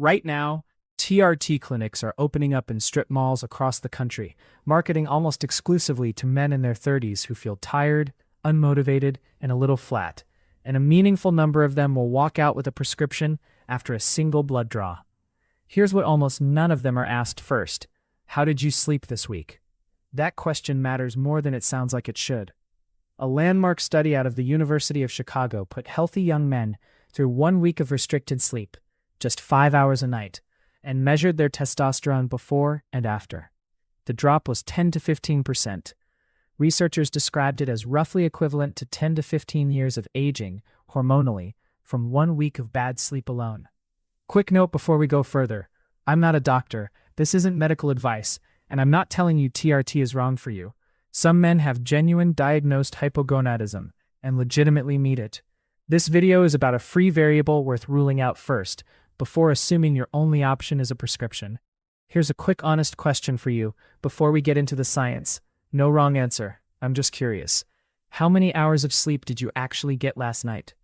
Right now, TRT clinics are opening up in strip malls across the country, marketing almost exclusively to men in their 30s who feel tired, unmotivated, and a little flat. And a meaningful number of them will walk out with a prescription after a single blood draw. Here's what almost none of them are asked first. How did you sleep this week? That question matters more than it sounds like it should. A landmark study out of the University of Chicago put healthy young men through 1 week of restricted sleep, just 5 hours a night, and measured their testosterone before and after. The drop was 10 to 15%. Researchers described it as roughly equivalent to 10 to 15 years of aging, hormonally, from 1 week of bad sleep alone. Quick note before we go further. I'm not a doctor, this isn't medical advice, and I'm not telling you TRT is wrong for you. Some men have genuine diagnosed hypogonadism and legitimately meet it. This video is about a free variable worth ruling out first, before assuming your only option is a prescription. Here's a quick honest question for you before we get into the science. No wrong answer, I'm just curious. How many hours of sleep did you actually get last night?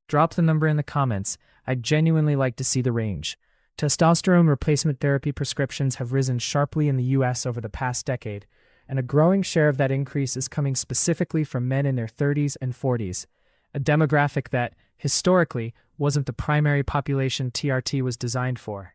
Drop the number in the comments, I'd genuinely like to see the range. Testosterone replacement therapy prescriptions have risen sharply in the US over the past decade, and a growing share of that increase is coming specifically from men in their 30s and 40s, a demographic that, historically, wasn't the primary population TRT was designed for.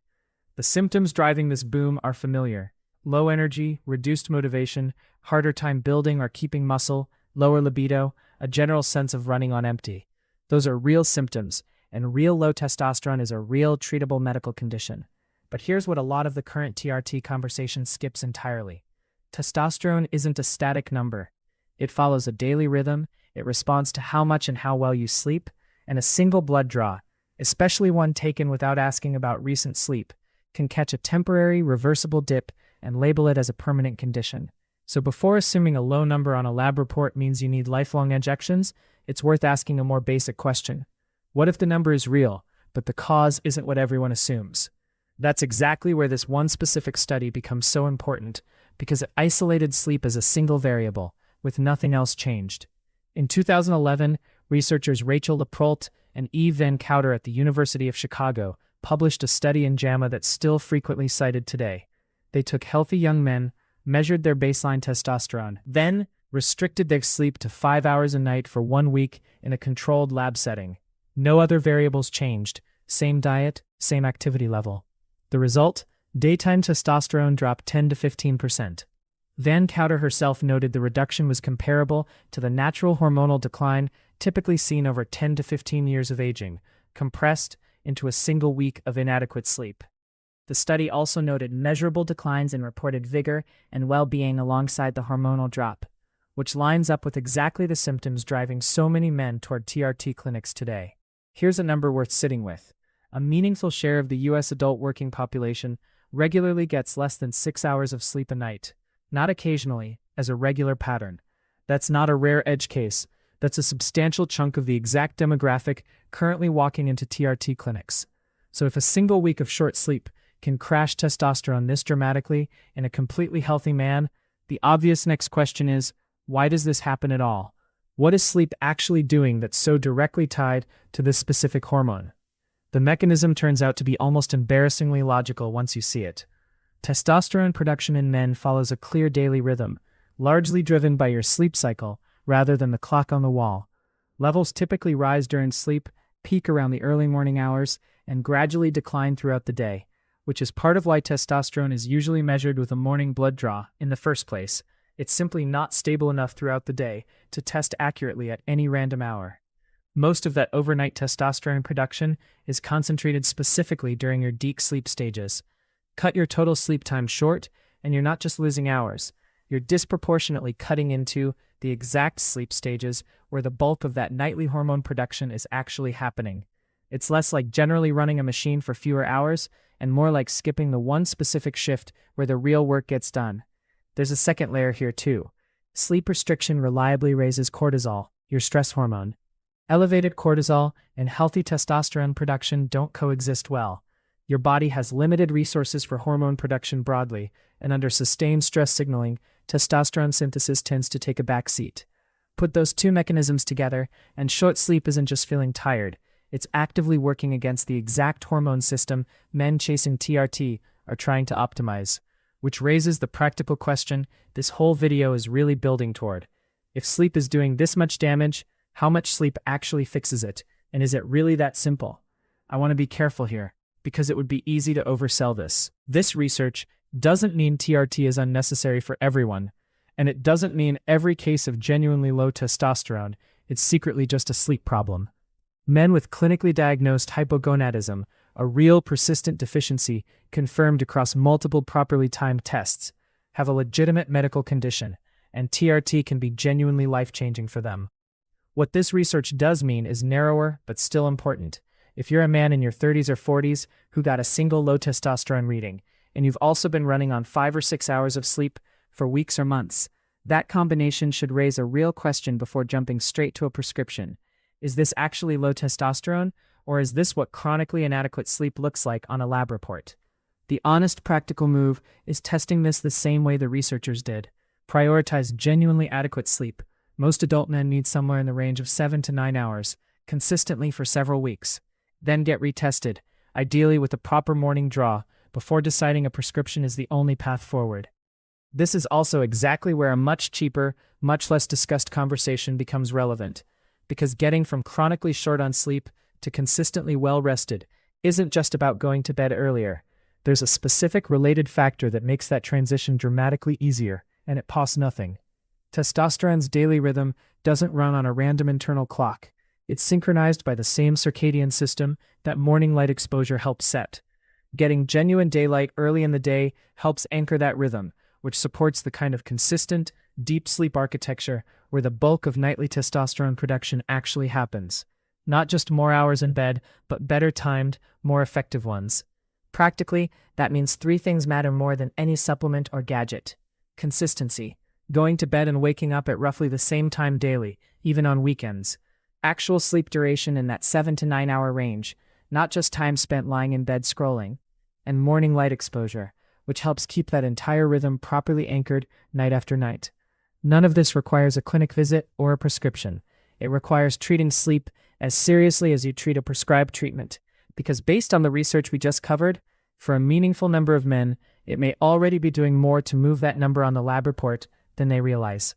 The symptoms driving this boom are familiar: low energy, reduced motivation, harder time building or keeping muscle, lower libido, a general sense of running on empty. Those are real symptoms, and real low testosterone is a real treatable medical condition. But here's what a lot of the current TRT conversation skips entirely. Testosterone isn't a static number. It follows a daily rhythm, it responds to how much and how well you sleep, and a single blood draw, especially one taken without asking about recent sleep, can catch a temporary, reversible dip and label it as a permanent condition. So before assuming a low number on a lab report means you need lifelong injections, it's worth asking a more basic question. What if the number is real, but the cause isn't what everyone assumes? That's exactly where this one specific study becomes so important, because it isolated sleep as a single variable, with nothing else changed. In 2011, researchers Rachel Leproult and Eve Van Cauter at the University of Chicago published a study in JAMA that's still frequently cited today. They took healthy young men, measured their baseline testosterone, then restricted their sleep to 5 hours a night for 1 week in a controlled lab setting. No other variables changed, same diet, same activity level. The result? Daytime testosterone dropped 10 to 15%. Van Cauter herself noted the reduction was comparable to the natural hormonal decline typically seen over 10 to 15 years of aging, compressed into a single week of inadequate sleep. The study also noted measurable declines in reported vigor and well-being alongside the hormonal drop, which lines up with exactly the symptoms driving so many men toward TRT clinics today. Here's a number worth sitting with. A meaningful share of the US adult working population regularly gets less than 6 hours of sleep a night, not occasionally, as a regular pattern. That's not a rare edge case. That's a substantial chunk of the exact demographic currently walking into TRT clinics. So if a single week of short sleep can crash testosterone this dramatically in a completely healthy man, the obvious next question is, why does this happen at all? What is sleep actually doing that's so directly tied to this specific hormone? The mechanism turns out to be almost embarrassingly logical once you see it. Testosterone production in men follows a clear daily rhythm, largely driven by your sleep cycle rather than the clock on the wall. Levels typically rise during sleep, peak around the early morning hours, and gradually decline throughout the day, which is part of why testosterone is usually measured with a morning blood draw in the first place. It's simply not stable enough throughout the day to test accurately at any random hour. Most of that overnight testosterone production is concentrated specifically during your deep sleep stages. Cut your total sleep time short, and you're not just losing hours, you're disproportionately cutting into the exact sleep stages where the bulk of that nightly hormone production is actually happening. It's less like generally running a machine for fewer hours, and more like skipping the one specific shift where the real work gets done. There's a second layer here too. Sleep restriction reliably raises cortisol, your stress hormone. Elevated cortisol and healthy testosterone production don't coexist well. Your body has limited resources for hormone production broadly, and under sustained stress signaling, testosterone synthesis tends to take a back seat. Put those two mechanisms together, and short sleep isn't just feeling tired, It's actively working against the exact hormone system men chasing TRT are trying to optimize. Which raises the practical question this whole video is really building toward. If sleep is doing this much damage, how much sleep actually fixes it? And is it really that simple? I want to be careful here, because it would be easy to oversell this. This research doesn't mean TRT is unnecessary for everyone, and it doesn't mean every case of genuinely low testosterone is secretly just a sleep problem. Men with clinically diagnosed hypogonadism, a real persistent deficiency confirmed across multiple properly timed tests, have a legitimate medical condition, and TRT can be genuinely life-changing for them. What this research does mean is narrower but still important. If you're a man in your 30s or 40s who got a single low testosterone reading, and you've also been running on 5 or 6 hours of sleep for weeks or months, that combination should raise a real question before jumping straight to a prescription. Is this actually low testosterone, or is this what chronically inadequate sleep looks like on a lab report? The honest, practical move is testing this the same way the researchers did. Prioritize genuinely adequate sleep. Most adult men need somewhere in the range of 7 to 9 hours, consistently for several weeks. Then get retested, ideally with a proper morning draw, before deciding a prescription is the only path forward. This is also exactly where a much cheaper, much less discussed conversation becomes relevant, because getting from chronically short on sleep to consistently well-rested isn't just about going to bed earlier. There's a specific related factor that makes that transition dramatically easier, and it costs nothing. Testosterone's daily rhythm doesn't run on a random internal clock. It's synchronized by the same circadian system that morning light exposure helps set. Getting genuine daylight early in the day helps anchor that rhythm, which supports the kind of consistent, deep sleep architecture where the bulk of nightly testosterone production actually happens. Not just more hours in bed, but better timed, more effective ones. Practically, that means 3 things matter more than any supplement or gadget. Consistency. Going to bed and waking up at roughly the same time daily, even on weekends. Actual sleep duration in that 7 to 9 hour range, not just time spent lying in bed scrolling. And morning light exposure, which helps keep that entire rhythm properly anchored night after night. None of this requires a clinic visit or a prescription. It requires treating sleep as seriously as you treat a prescribed treatment, because based on the research we just covered, for a meaningful number of men, it may already be doing more to move that number on the lab report than they realize.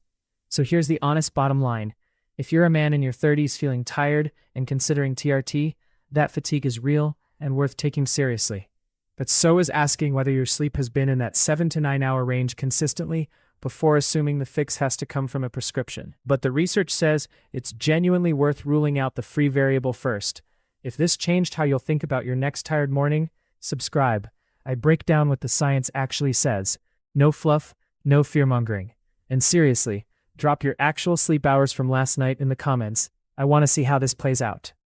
So here's the honest bottom line. If you're a man in your 30s feeling tired and considering TRT, that fatigue is real and worth taking seriously. But so is asking whether your sleep has been in that 7 to 9 hour range consistently before assuming the fix has to come from a prescription. But the research says it's genuinely worth ruling out the free variable first. If this changed how you'll think about your next tired morning, subscribe. I break down what the science actually says. No fluff, no fear-mongering. And seriously, drop your actual sleep hours from last night in the comments. I want to see how this plays out.